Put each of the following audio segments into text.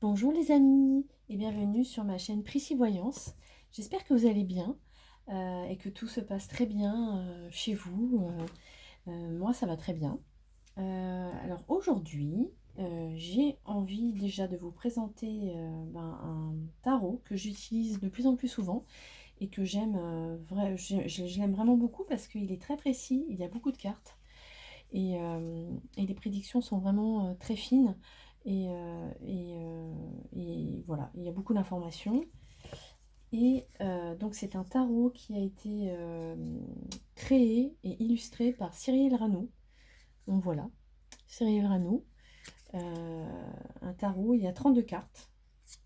Bonjour les amis et bienvenue sur ma chaîne Prissy Voyance. J'espère que vous allez bien et que tout se passe très bien chez vous. Moi ça va très bien. Alors aujourd'hui j'ai envie déjà de vous présenter un tarot que j'utilise de plus en plus souvent et que j'aime je l'aime vraiment beaucoup parce qu'il est très précis, il y a beaucoup de cartes et les prédictions sont vraiment très fines. Et voilà, il y a beaucoup d'informations. Donc c'est un tarot qui a été créé et illustré par Cyril Rano. Donc voilà, Cyril Rano. Un tarot, il y a 32 cartes.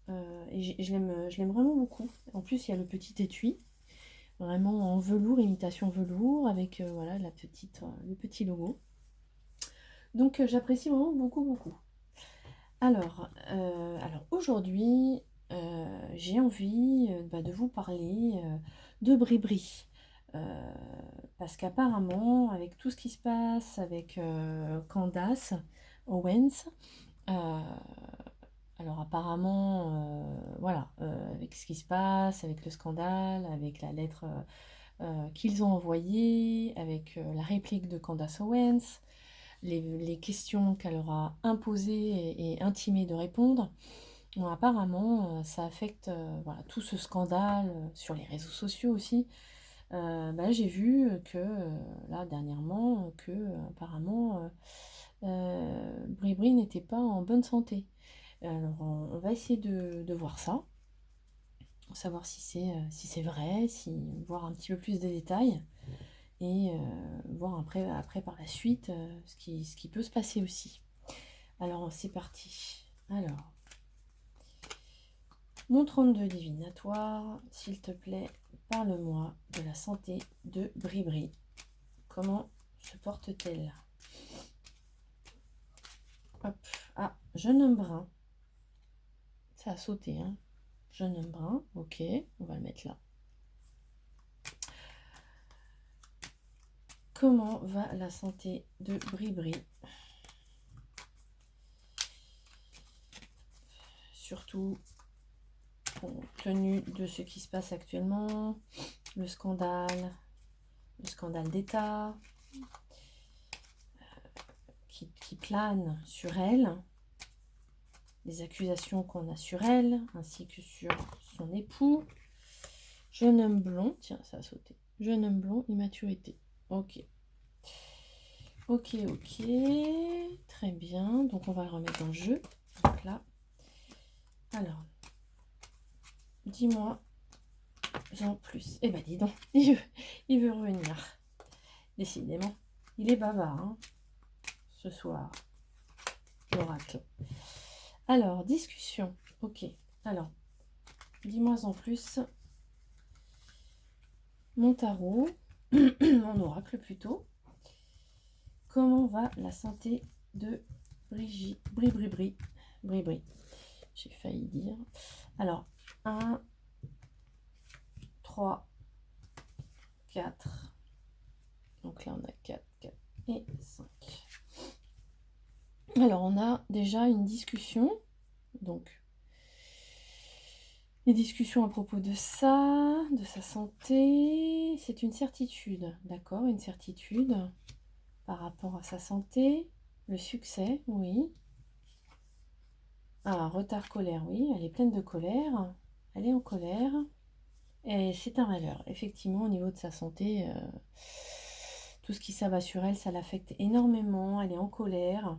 Je l'aime vraiment beaucoup. En plus, il y a le petit étui, vraiment en velours, imitation velours, avec voilà, le petit logo. Donc j'apprécie vraiment beaucoup, beaucoup. Alors aujourd'hui, j'ai envie de vous parler de Bribri. Euh, Parce qu'apparemment, avec tout ce qui se passe avec Candace Owens, euh, alors apparemment, voilà, avec ce qui se passe, avec le scandale, avec la lettre qu'ils ont envoyée, avec la réplique de Candace Owens, les questions qu'elle leur a imposées et intimées de répondre. Bon, apparemment, ça affecte voilà, tout ce scandale sur les réseaux sociaux aussi. J'ai vu que là dernièrement que apparemment Bribri n'était pas en bonne santé. Alors on va essayer de voir ça, savoir si c'est vrai, voir un petit peu plus de détails et voir après par la suite ce qui peut se passer aussi. Alors c'est parti. Alors, mon trône de divinatoire, s'il te plaît, parle-moi de la santé de Bribri. Comment se porte-t-elle? Hop. Ah, jeune homme brun. Ça a sauté, hein. Jeune homme brun, ok, on va le mettre là. Comment va la santé de Bribri? Surtout compte tenu de ce qui se passe actuellement, le scandale d'État qui plane sur elle, les accusations qu'on a sur elle, ainsi que sur son époux. Jeune homme blond, tiens, ça a sauté. Jeune homme blond, immaturité. Ok. Ok, ok. Très bien. Donc, on va le remettre dans le jeu. Donc là. Alors, dis-moi en plus. Eh ben, dis donc, il veut revenir. Décidément. Il est bavard, hein, ce soir. L'oracle. Alors, discussion. Ok. Alors, dis-moi en plus. Mon tarot. Mon oracle plutôt. Comment va la santé de Brigitte? Bri. J'ai failli dire. Alors, 1, 3, 4. Donc là, on a 4, 4 et 5. Alors, on a déjà une discussion. Donc, les discussions à propos de ça, de sa santé. C'est une certitude, d'accord? Une certitude par rapport à sa santé. Le succès, oui. Ah, retard, colère, oui. Elle est pleine de colère. Elle est en colère. Et c'est un malheur. Effectivement, au niveau de sa santé, tout ce qui s'abat sur elle, ça l'affecte énormément. Elle est en colère.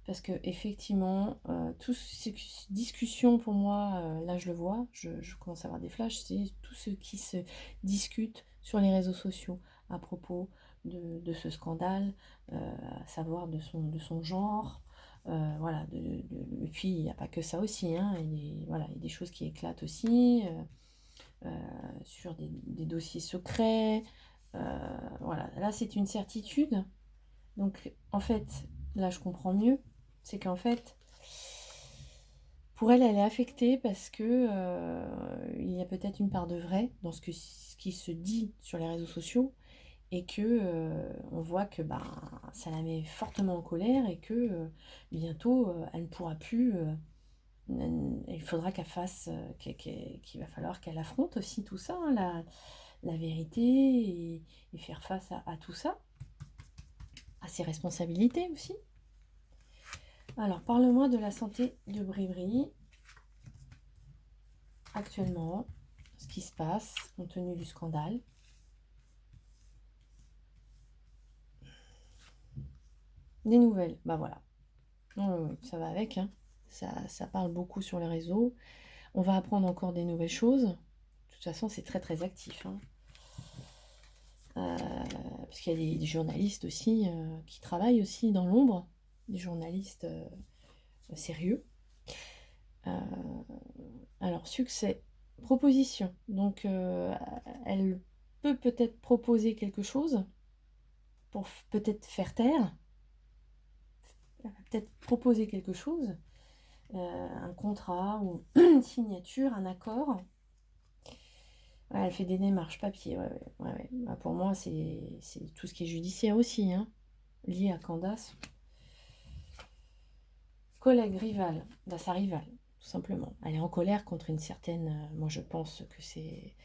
Parce que effectivement, toutes ces discussions, pour moi, là je le vois, je commence à avoir des flashs, c'est tout ce qui se discute sur les réseaux sociaux à propos de ce scandale, à savoir de son genre. Voilà, et puis il n'y a pas que ça aussi, hein, voilà, il y a des choses qui éclatent aussi sur des dossiers secrets. Voilà, là c'est une certitude. Donc en fait, là je comprends mieux. C'est qu'en fait, pour elle, elle est affectée parce que il y a peut-être une part de vrai dans ce qui se dit sur les réseaux sociaux et que on voit que ça la met fortement en colère et que bientôt elle ne pourra plus il faudra qu'elle fasse, qu'il va falloir qu'elle affronte aussi tout ça, hein, la vérité, et faire face à tout ça, à ses responsabilités aussi. Alors, parle-moi de la santé de Bribri, actuellement, ce qui se passe, compte tenu du scandale. Des nouvelles, bah voilà. Ça va avec, hein. Ça parle beaucoup sur les réseaux. On va apprendre encore des nouvelles choses. De toute façon, c'est très très actif, hein. Parce qu'il y a des journalistes aussi qui travaillent aussi dans l'ombre, des journalistes sérieux. Alors, succès, proposition. Donc, elle peut peut-être proposer quelque chose pour peut-être faire taire. Elle va peut-être proposer quelque chose, un contrat ou une signature, un accord. Ouais, elle fait des démarches papier. Ouais. Bah, pour moi, c'est tout ce qui est judiciaire aussi, hein, lié à Candace. Collègue, rivale, bah, sa rivale, tout simplement. Elle est en colère contre une certaine. Moi, je pense que c'est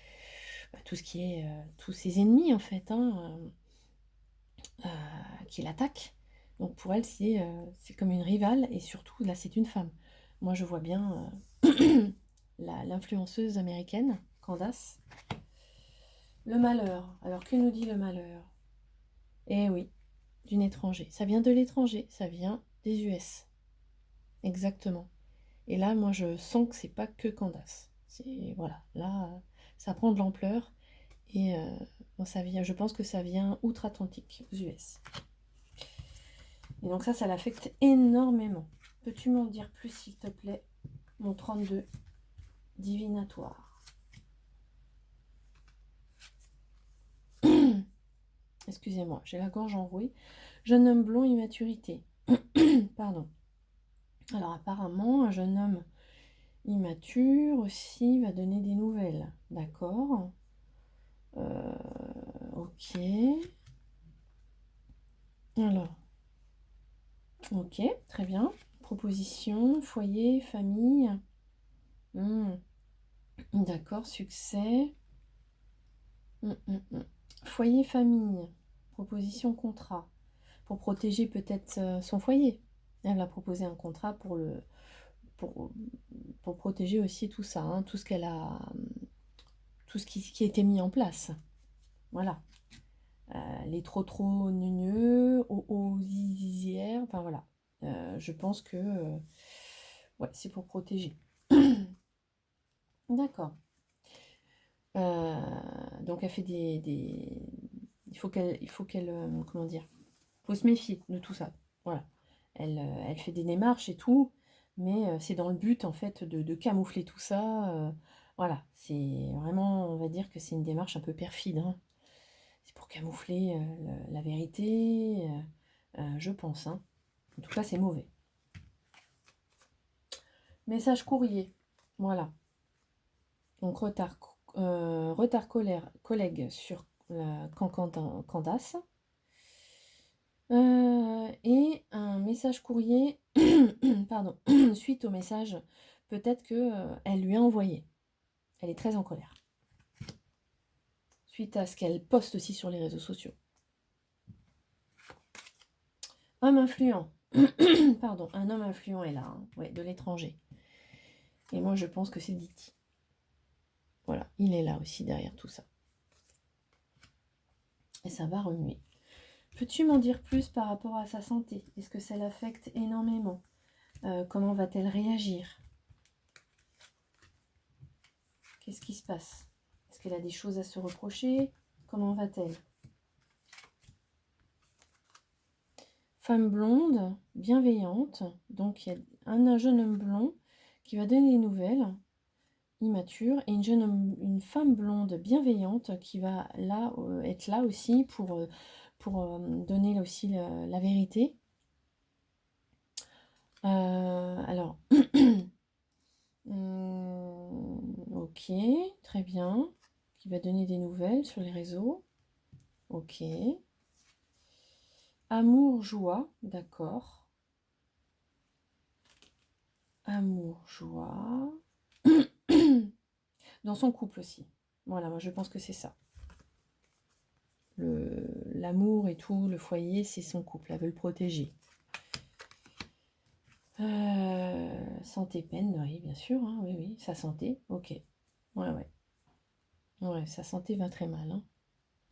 tout ce qui est. Tous ses ennemis, en fait, hein, qui l'attaquent. Donc, pour elle, c'est comme une rivale, et surtout, là, c'est une femme. Moi, je vois bien l'influenceuse américaine, Candace. Le malheur. Alors, que nous dit le malheur? Eh oui, d'une étranger. Ça vient de l'étranger, ça vient des US. Exactement. Et là, moi, je sens que c'est pas que Candace. Voilà, là, ça prend de l'ampleur, et bon, je pense que ça vient outre-Atlantique, aux US. Et donc ça l'affecte énormément. Peux-tu m'en dire plus, s'il te plaît, mon 32 divinatoire? Excusez-moi, j'ai la gorge enrouée. Jeune homme blond, immaturité. Pardon. Alors apparemment, un jeune homme immature aussi va donner des nouvelles. D'accord. Ok. Alors. Ok, très bien. Proposition, foyer, famille. D'accord, succès. Foyer, famille. Proposition, contrat. Pour protéger peut-être son foyer. Elle a proposé un contrat pour protéger aussi tout ça, hein, tout ce qu'elle a, tout ce qui a été mis en place. Voilà. Les trop gneux, zizières, enfin voilà. Je pense que ouais, c'est pour protéger. D'accord. Donc elle fait il faut qu'elle comment dire, faut se méfier de tout ça. Voilà. Elle fait des démarches et tout, mais c'est dans le but en fait de camoufler tout ça. Voilà, c'est vraiment, on va dire que c'est une démarche un peu perfide, hein. C'est pour camoufler la vérité, je pense, hein. En tout cas, c'est mauvais. Message courrier, voilà. Donc retard collègue sur Candace. Et un message courrier, pardon, suite au message peut-être que elle lui a envoyé. Elle est très en colère. Suite à ce qu'elle poste aussi sur les réseaux sociaux. Homme influent. Pardon, un homme influent est là, hein, ouais, de l'étranger. Et moi, je pense que c'est Diti. Voilà, il est là aussi derrière tout ça. Et ça va remuer. Peux-tu m'en dire plus par rapport à sa santé? Est-ce que ça l'affecte énormément? Comment va-t-elle réagir? Qu'est-ce qui se passe? Est-ce qu'elle a des choses à se reprocher? Comment va-t-elle? Femme blonde, bienveillante. Donc, il y a un jeune homme blond qui va donner des nouvelles, immature, et une femme blonde bienveillante qui va là être là aussi pour donner aussi la vérité. Alors, ok, très bien. Qui va donner des nouvelles sur les réseaux. Ok. Amour, joie, d'accord. amour, joie. Dans son couple aussi. Voilà, moi je pense que c'est ça. L'amour et tout, le foyer, c'est son couple. Elle veut le protéger. Santé, peine, oui, bien sûr. Hein, oui, oui, sa santé, ok. Ouais, ouais. Ouais, sa santé va très mal. Hein.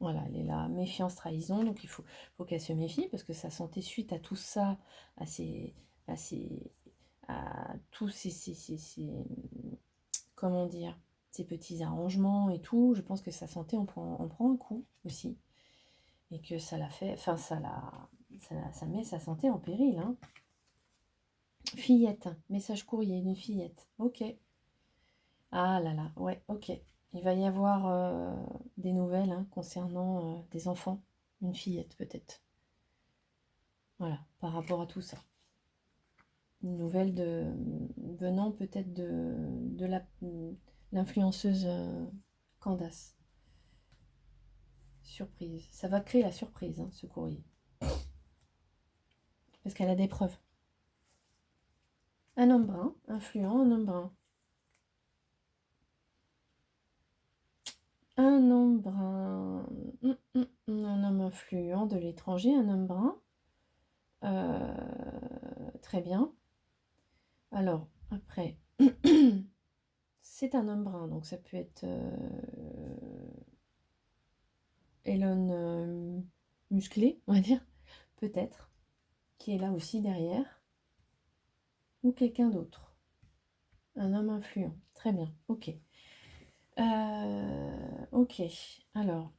Voilà, elle est là, méfiance, trahison, donc il faut qu'elle se méfie, parce que sa santé, suite à tout ça, à ses, à ses, à tous comment dire, ces petits arrangements et tout, je pense que sa santé en prend un coup aussi. Et que ça la fait, enfin ça met sa santé en péril. Hein. Fillette, message courrier d'une fillette. Ok. Ah là là, ouais, ok. Il va y avoir des nouvelles hein, concernant des enfants. Une fillette peut-être. Voilà, par rapport à tout ça. Une nouvelle venant peut-être de l'influenceuse Candace. Surprise. Ça va créer la surprise, hein, ce courrier. Parce qu'elle a des preuves. Un homme brun, influent, un homme brun. Un homme brun. Un homme influent de l'étranger, un homme brun. Très bien. Alors, après, c'est un homme brun, donc ça peut être Elon musclé, on va dire, peut-être, qui est là aussi derrière, ou quelqu'un d'autre. Un homme influent. Très bien, ok. Ok, alors,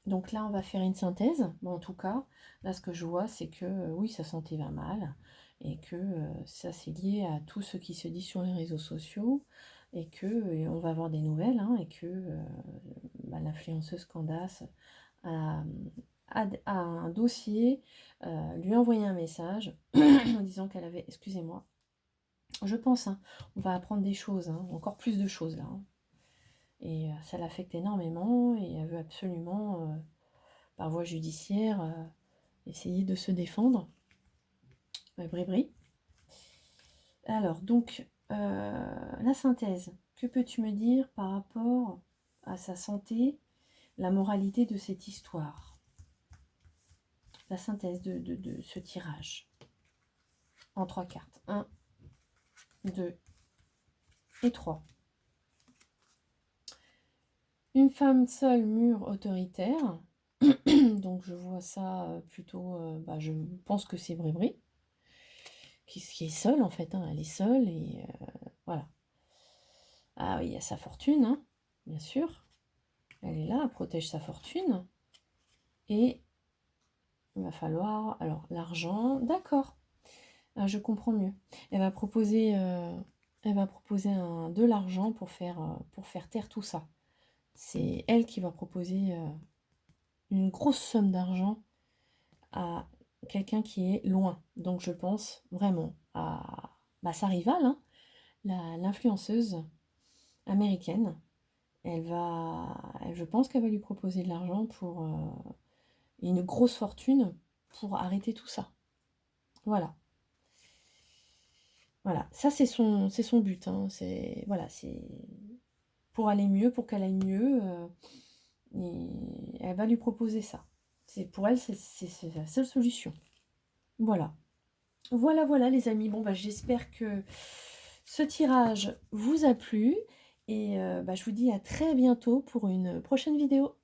donc là, on va faire une synthèse. Bon, en tout cas, là, ce que je vois, c'est que oui, sa santé va mal et que ça, c'est lié à tout ce qui se dit sur les réseaux sociaux et que on va avoir des nouvelles hein, et que l'influenceuse Candace a, a un dossier, lui a envoyé un message en disant qu'elle avait, excusez-moi, je pense, hein, on va apprendre des choses, hein, encore plus de choses là. Hein. Et ça l'affecte énormément et elle veut absolument, par voie judiciaire, essayer de se défendre. Bri. Alors, donc, la synthèse. Que peux-tu me dire par rapport à sa santé, la moralité de cette histoire? La synthèse de ce tirage. En 3 cartes. 1, 2 et 3. Une femme seule, mûre, autoritaire. Donc je vois ça plutôt, je pense que c'est Bri, qui est seule en fait, hein. Elle est seule et voilà. Ah oui, il y a sa fortune, hein, bien sûr. Elle est là, elle protège sa fortune. Et il va falloir, alors l'argent, d'accord, ah, je comprends mieux. Elle va proposer de l'argent pour faire taire tout ça. C'est elle qui va proposer une grosse somme d'argent à quelqu'un qui est loin. Donc je pense vraiment à sa rivale, hein, l'influenceuse américaine. Je pense qu'elle va lui proposer de l'argent pour une grosse fortune pour arrêter tout ça. Voilà. Voilà, ça c'est son but. Hein. C'est pour aller mieux, pour qu'elle aille mieux. Et elle va lui proposer ça. Pour elle, c'est la seule solution. Voilà. Voilà les amis. Bon, j'espère que ce tirage vous a plu. Et je vous dis à très bientôt pour une prochaine vidéo.